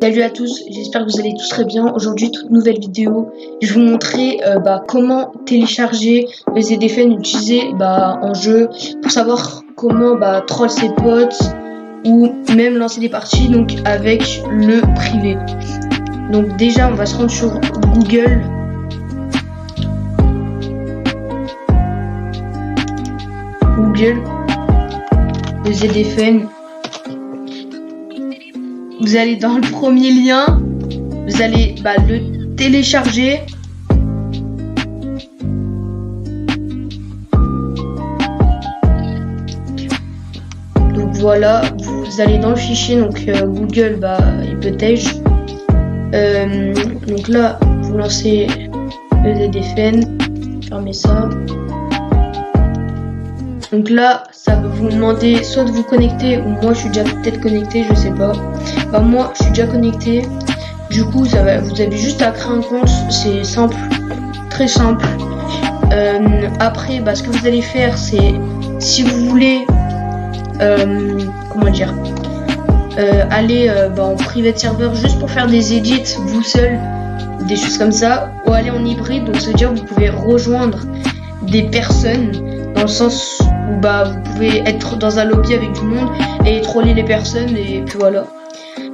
Salut à tous, j'espère que vous allez tous très bien. Aujourd'hui, toute nouvelle vidéo. Je vais vous montrer comment télécharger les ZDFN utilisés en jeu pour savoir comment troll ses potes ou même lancer des parties donc avec le privé. Donc déjà, on va se rendre sur Google. Le ZDFN. Vous allez dans le premier lien, vous allez le télécharger. Donc voilà, vous allez dans le fichier, donc Google hypothèse. Donc là, vous lancez le ZDFN, fermez ça. Donc là, ça va vous demander soit de vous connecter, ou moi je suis déjà peut-être connecté, je sais pas. Moi je suis déjà connecté. Du coup, vous avez juste à créer un compte, c'est simple, très simple. Après, ce que vous allez faire, c'est si vous voulez, aller en private serveur juste pour faire des edits vous seul, des choses comme ça, ou aller en hybride, donc c'est-à-dire vous pouvez rejoindre des personnes dans le sens où vous pouvez être dans un lobby avec du monde et troller les personnes et puis voilà.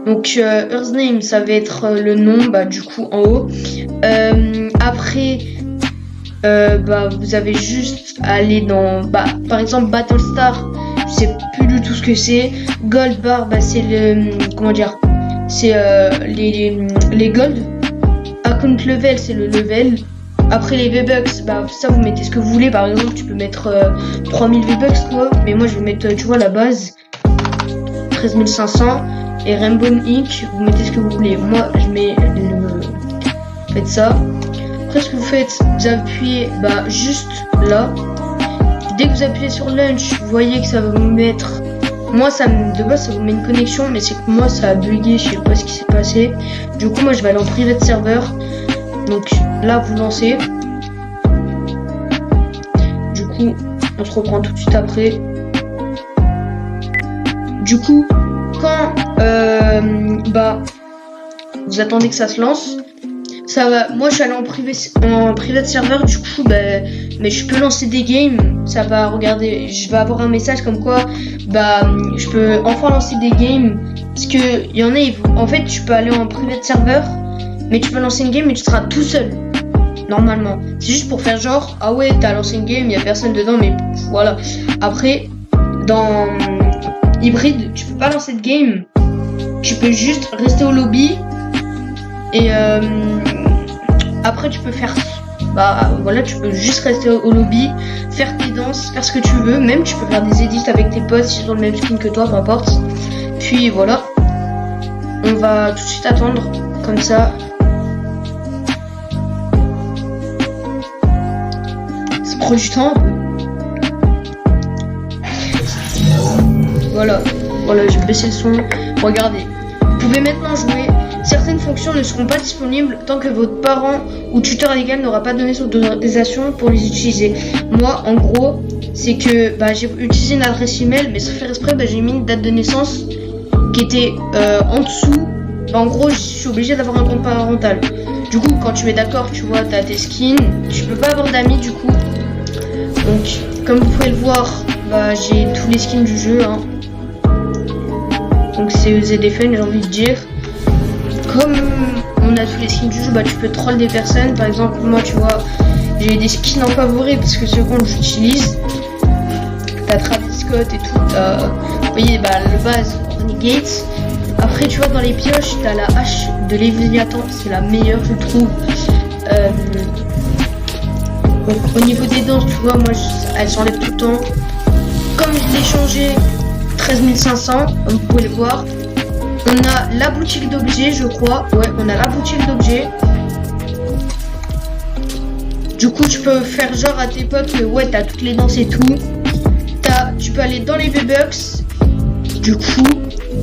Donc Earthname, ça va être le nom du coup en haut. Après vous avez juste à aller dans par exemple Battlestar, je sais plus du tout ce que c'est. Gold Bar, c'est le c'est les gold. Account level, c'est le level. Après les V-Bucks, ça vous mettez ce que vous voulez. Par exemple, tu peux mettre 3000 V-Bucks toi, mais moi je vais mettre la base 13500 et Rainbow Inc. Vous mettez ce que vous voulez. Moi je mets faites ça. Après ce que vous faites, vous appuyez juste là. Dès que vous appuyez sur Launch, vous voyez que ça va vous mettre. Moi de base ça vous met une connexion, mais c'est que moi ça a bugué, je sais pas ce qui s'est passé. Du coup moi je vais aller en private server. Donc là vous lancez. Du coup on se reprend tout de suite après. Du coup quand vous attendez que ça se lance, ça va. Moi je suis allé en private serveur, du coup mais je peux lancer des games. Ça va regarder, je vais avoir un message comme quoi je peux enfin lancer des games, parce que il y en a, en fait tu peux aller en private serveur, mais tu peux lancer une game et tu seras tout seul normalement. C'est juste pour faire genre ah ouais t'as lancé une game, il y a personne dedans, mais voilà. Après dans hybride tu peux pas lancer de game, tu peux juste rester au lobby et après tu peux faire tu peux juste rester au lobby, faire tes danses, faire ce que tu veux, même tu peux faire des edits avec tes potes s'ils ont le même skin que toi, peu importe. Puis voilà, on va tout de suite attendre comme ça. Ça prend du temps un peu. Voilà, je vais baisser le son. Regardez, vous pouvez maintenant jouer. Certaines fonctions ne seront pas disponibles tant que votre parent ou tuteur légal n'aura pas donné son autorisation pour les utiliser. Moi, en gros, c'est que j'ai utilisé une adresse email, mais sans faire exprès, j'ai mis une date de naissance qui était en dessous. En gros, je suis obligée d'avoir un compte parental. Du coup, quand tu es d'accord, tu vois, t'as tes skins. Tu peux pas avoir d'amis, du coup. Donc, comme vous pouvez le voir, j'ai tous les skins du jeu. Donc, c'est ZDFN, j'ai envie de dire. Comme on a tous les skins du jeu, tu peux troll des personnes. Par exemple, moi, tu vois, j'ai des skins en favori parce que ce compte j'utilise. T'as Travis Scott et tout. Vous voyez, le base Renegade. Après, tu vois, dans les pioches, t'as la hache de Léviathan. C'est la meilleure, je trouve. Donc, au niveau des danses, tu vois, moi, elles s'enlèvent tout le temps. Comme je l'ai changé 13500, vous pouvez le voir. On a la boutique d'objets, je crois. Ouais, on a la boutique d'objets. Du coup, tu peux faire genre à tes potes que ouais, t'as toutes les danses et tout. Tu peux aller dans les V-Bucks. Du coup,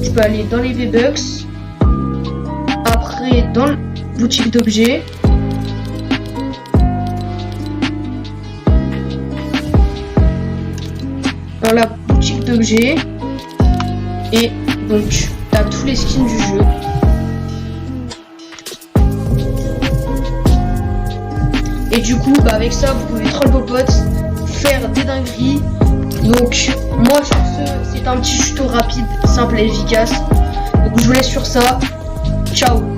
tu peux aller dans les V-Bucks. Après, dans la boutique d'objets. Dans la boutique d'objets. Et donc, t'as tous les skins du jeu. Et du coup, bah avec ça, vous pouvez troll vos potes, faire des dingueries. Donc, moi sur ce, c'est un petit tuto rapide, simple et efficace. Donc je vous laisse sur ça. Ciao.